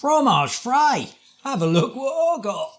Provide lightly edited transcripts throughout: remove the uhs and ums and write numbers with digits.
Fromage fry. Have a look what I got.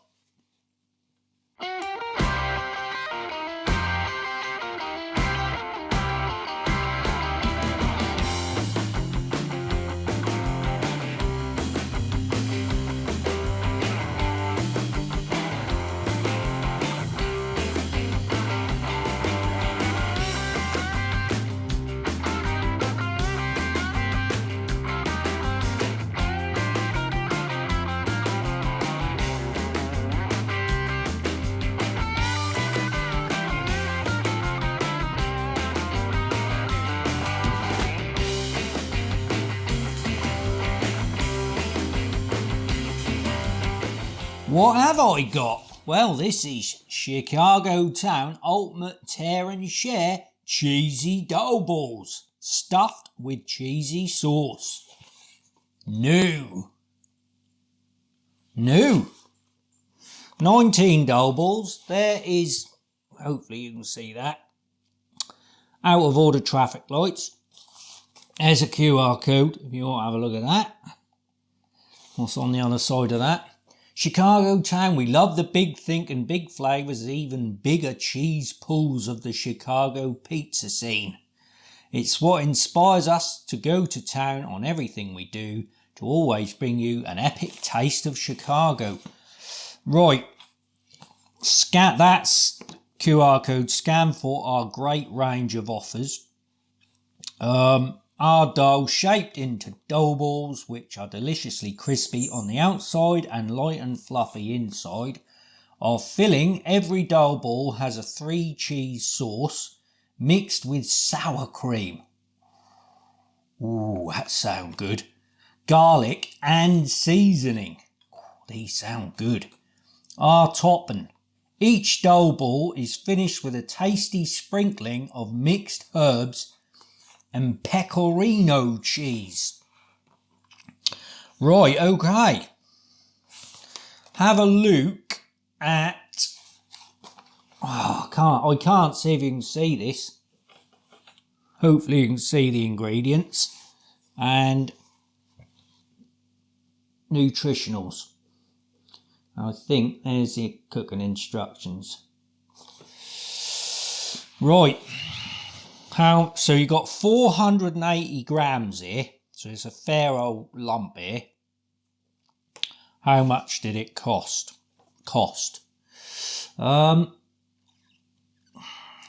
What have I got? Well, this is Chicago Town Ultimate Tear and Share Cheesy Dough Balls, stuffed with cheesy sauce. New. 19 dough balls. There is, hopefully you can see that, out of order traffic lights. There's a QR code if you want to have a look at that. What's on the other side of that? Chicago Town, we love the big think and big flavours, even bigger cheese pools of the Chicago pizza scene. It's what inspires us to go to town on everything we do, to always bring you an epic taste of Chicago. Right, that's QR code, scan for our great range of offers. Our dough shaped into dough balls, which are deliciously crispy on the outside and light and fluffy inside. Our filling, every dough ball has a 3 cheese sauce mixed with sour cream. Ooh, that sounds good. Garlic and seasoning. These sound good. Our topping. Each dough ball is finished with a tasty sprinkling of mixed herbs and pecorino cheese. Right, okay. Have a look at... I can't see if you can see this. Hopefully you can see the ingredients. And nutritionals. I think there's the cooking instructions. Right. So you got 480 grams here, so it's a fair old lump here. How much did it cost?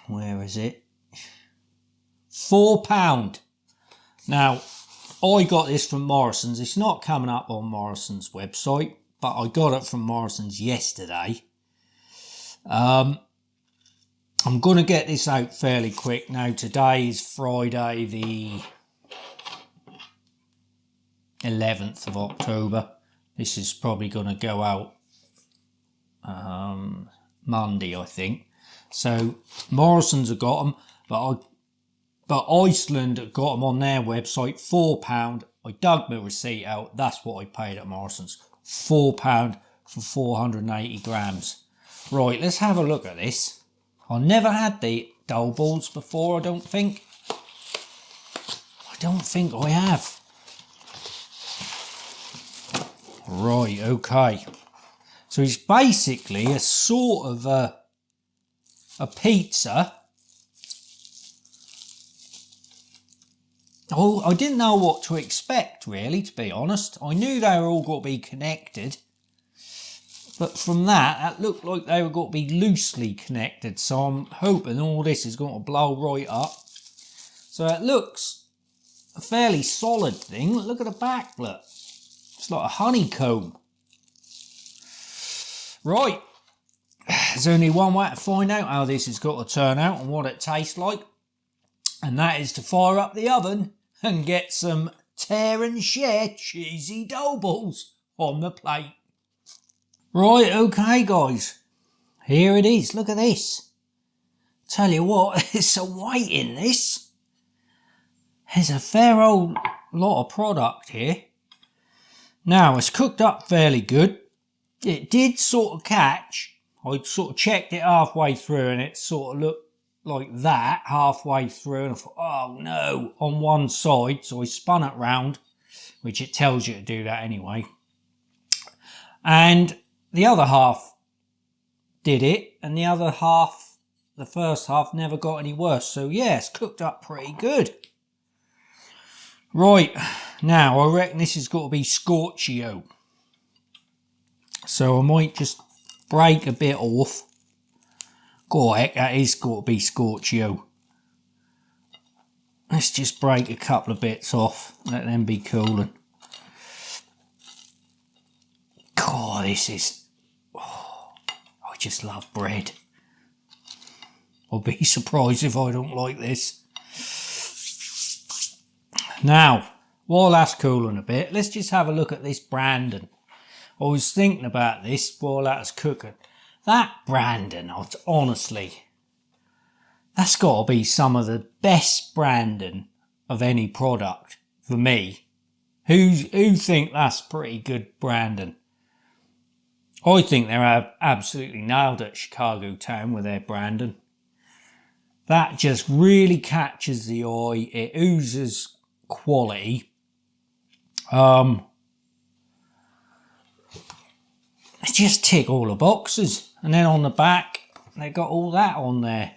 Where is it? £4. Now, I got this from Morrison's. It's not coming up on Morrison's website, but I got it from Morrison's yesterday. I'm going to get this out fairly quick. Now, today is Friday the 11th of October. This is probably going to go out Monday, I think. So, Morrison's have got them, but Iceland have got them on their website, £4. I dug my receipt out. That's what I paid at Morrison's. £4 for 480 grams. Right, let's have a look at this. I never had the dough balls before, I don't think. I have. Right, okay. So it's basically a sort of a pizza. Oh, I didn't know what to expect, really, to be honest. I knew they were all going to be connected. But from that looked like they were going to be loosely connected. So I'm hoping all this is going to blow right up. So it looks a fairly solid thing. Look at the back, look. It's like a honeycomb. Right. There's only one way to find out how this has got to turn out and what it tastes like. And that is to fire up the oven and get some tear and share cheesy dough balls on the plate. Right, okay guys, here it is, look at this. Tell you what, there's some weight in this. There's a fair old lot of product here. Now, it's cooked up fairly good. It did sort of catch. I sort of checked it halfway through and it sort of looked like that halfway through. And I thought, oh no, on one side. So I spun it round, which it tells you to do that anyway. And the other half did it, and the other half, the first half, never got any worse. So yeah, it's cooked up pretty good. Right, now I reckon this has got to be Scorchio. So I might just break a bit off. God, heck, that is got to be Scorchio. Let's just break a couple of bits off, let them be cooling. God, this is... Oh, I just love bread. I'll be surprised if I don't like this. Now, while that's cooling a bit, let's just have a look at this Brandon. I was thinking about this while that was cooking. That Brandon, honestly, that's got to be some of the best Brandon of any product for me. Who think that's pretty good Brandon? I think they're absolutely nailed it, Chicago Town, with their Brandon. That just really catches the eye. It oozes quality. They just tick all the boxes. And then on the back, they got all that on there.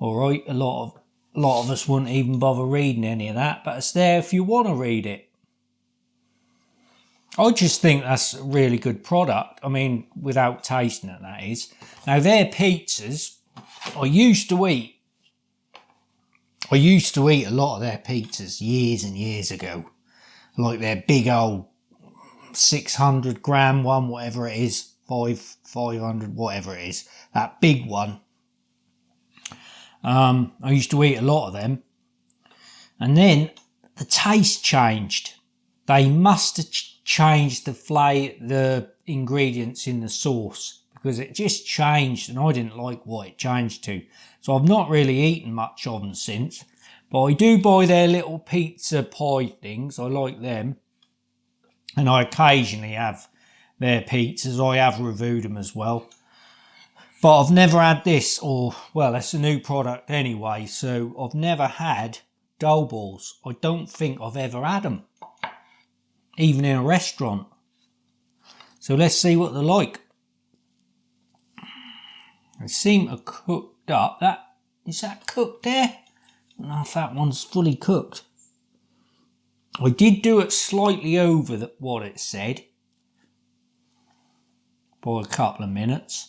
All right, a lot of us wouldn't even bother reading any of that, but it's there if you want to read it. I just think that's a really good product. I mean, without tasting it, that is. Now, their pizzas, I used to eat a lot of their pizzas years and years ago. Like their big old 600 gram one, whatever it is, 500, whatever it is. That big one. I used to eat a lot of them. And then the taste changed. They must have changed the ingredients in the sauce, because it just changed and I didn't like what it changed to. So I've not really eaten much of them since. But I do buy their little pizza pie things. I like them. And I occasionally have their pizzas. I have reviewed them as well. But I've never had this, or, well, it's a new product anyway, so I've never had dough balls. I don't think I've ever had them, even in a restaurant. So let's see what they're like. They seem to cooked up. Is that cooked there? I don't know if that one's fully cooked. I did do it slightly over what it said by a couple of minutes.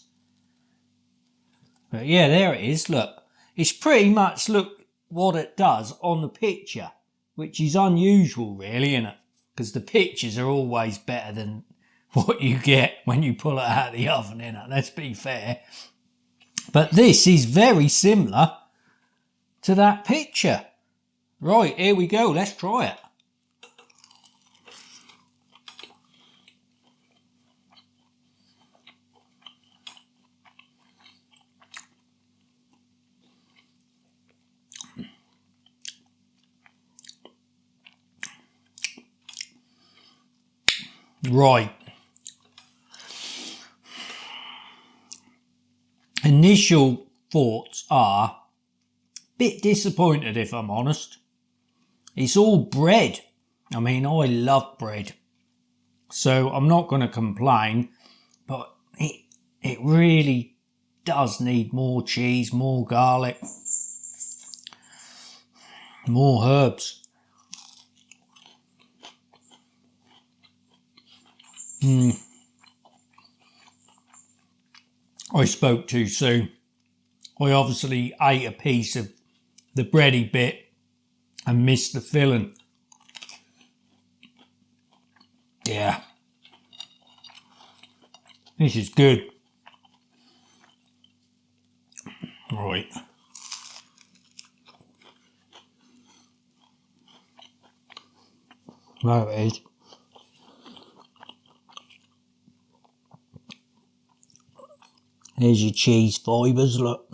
But yeah, there it is, look. It's pretty much, look, what it does on the picture, which is unusual really, isn't it? Because the pictures are always better than what you get when you pull it out of the oven, innit? Let's be fair. But this is very similar to that picture. Right, here we go, let's try it. Right. Initial thoughts are a bit disappointed, if I'm honest. It's all bread. I mean, I love bread. So I'm not going to complain, but it really does need more cheese, more garlic, more herbs. I spoke too soon. I obviously ate a piece of the bready bit and missed the filling. Yeah. This is good. Right. There it is. There's your cheese fibres, look.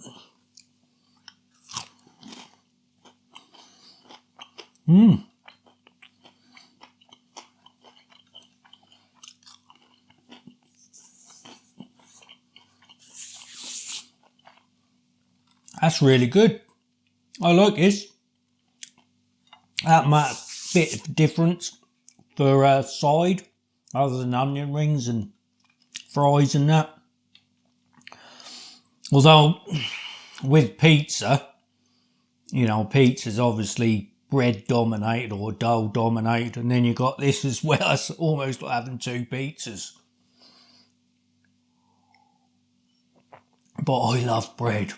That's really good. I like this. That might be a bit of difference for a side. other than onion rings and fries and that. Although with pizza, you know, pizza's obviously bread dominated or dough dominated, and then you got this as well. It's almost like having two pizzas. But I love bread.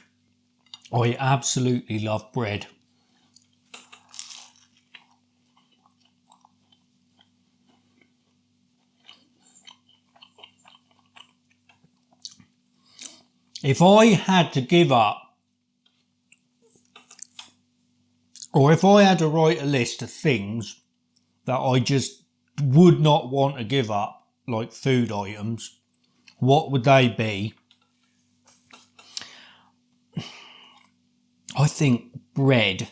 I absolutely love bread. If I had to give up, or if I had to write a list of things that I just would not want to give up, like food items, what would they be? I think bread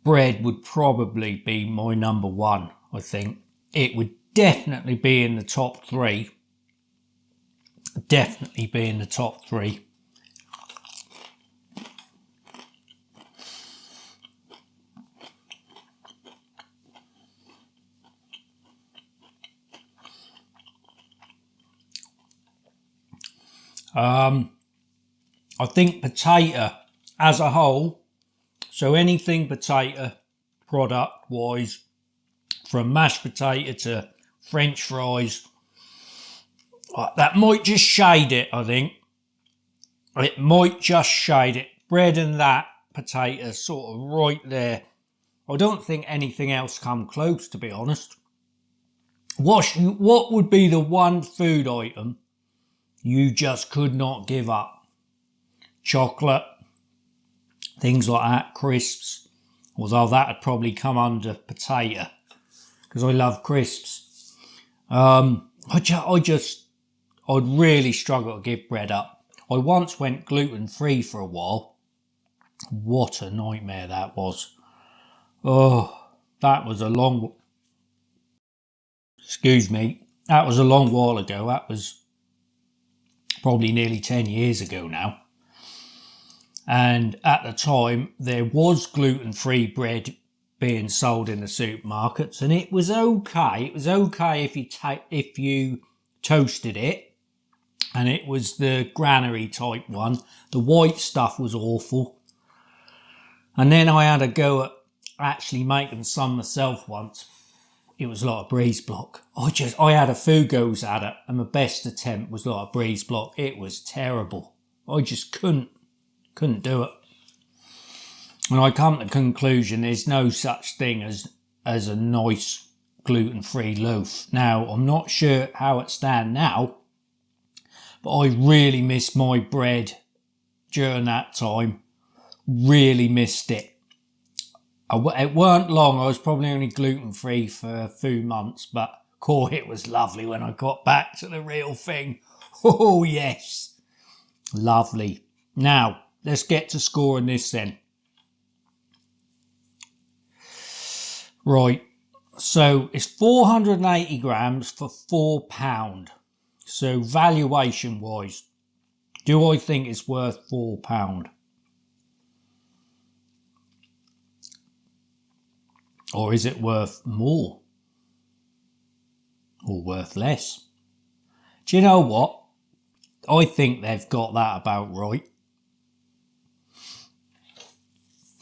would probably be my number one. I think it would definitely be in the top three. Definitely be in the top three. I think potato as a whole, so anything potato product wise, from mashed potato to French fries, that might just shade it, I think. It might just shade it. Bread and that potato sort of right there. I don't think anything else come close, to be honest. What would be the one food item you just could not give up? Chocolate, things like that, crisps, although that would probably come under potato because I love crisps. I'd really struggle to give bread up. I once went gluten-free for a while. What a nightmare that was. Oh, that was a long... Excuse me. That was a long while ago. That was probably nearly 10 years ago now. And at the time, there was gluten-free bread being sold in the supermarkets, and it was okay. It was okay if you toasted it, and it was the granary type one. The white stuff was awful. And then I had a go at actually making some myself once. It was like a breeze block. I had a Fugo's at it, and my best attempt was like a breeze block. It was terrible. I just couldn't do it. And I come to the conclusion there's no such thing as a nice gluten-free loaf. Now, I'm not sure how it stands now, but I really missed my bread during that time. Really missed it. It weren't long. I was probably only gluten-free for a few months, but it was lovely when I got back to the real thing. Oh, yes. Lovely. Now, let's get to scoring this then. Right, so it's 480 grams for £4. So valuation wise, do I think it's worth £4? Or is it worth more? Or worth less? Do you know what? I think they've got that about right.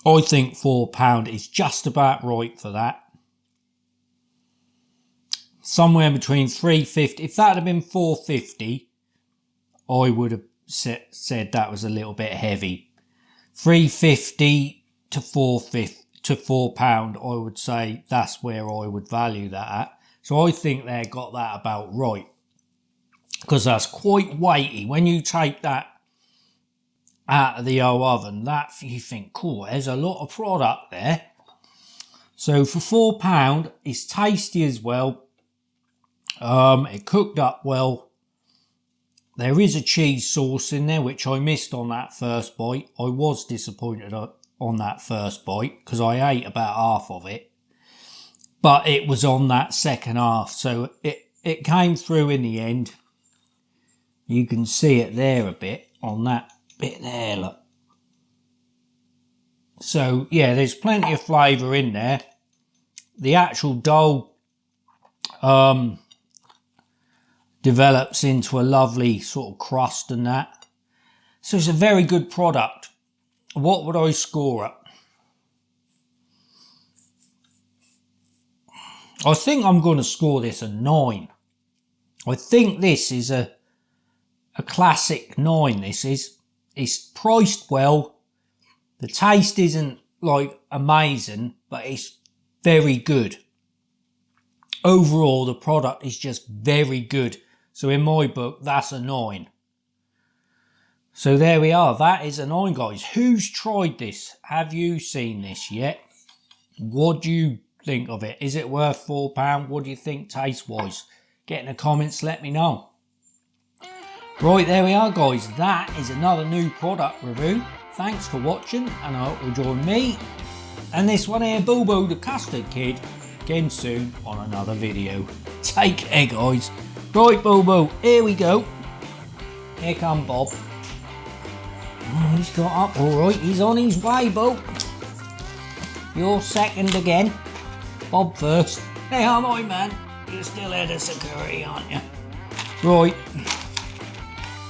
I think £4 is just about right for that. Somewhere between £3.50. If that had been £4.50, I would have said that was a little bit heavy. £3.50 to £4, I would say that's where I would value that at. So I think they got that about right, because that's quite weighty. When you take that out of the oven, that you think, cool, there's a lot of product there. So for £4, it's tasty as well. It cooked up well. There is a cheese sauce in there, which I missed on that first bite. I was disappointed on that first bite because I ate about half of it, but it was on that second half, so it came through in the end. You can see it there a bit on that bit there, look. So yeah, there's plenty of flavour in there. the actual dough develops into a lovely sort of crust and that. So it's a very good product. What would I score it? I think I'm going to score this a 9. I think this is a classic 9. This is. It's priced well. The taste isn't like amazing, but it's very good. Overall, the product is just very good. So in my book, that's a 9. So there we are. That is a 9, guys. Who's tried this? Have you seen this yet? What do you think of it? Is it worth £4? What do you think taste-wise? Get in the comments, let me know. Right, there we are, guys. That is another new product review. Thanks for watching, and I hope you'll join me and this one here, Boo Boo the Custard Kid, again soon on another video. Take care, guys. Right, Boo Boo, here we go. Here come Bob. Oh, he's got up all right. He's on his way, Boo. You're second again. Bob first. Hey, I'm my man. You're still head of security, aren't you? Right.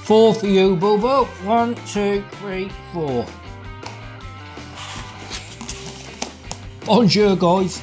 4 for you, Boo Boo. 1, 2, 3, 4. Bonjour, guys.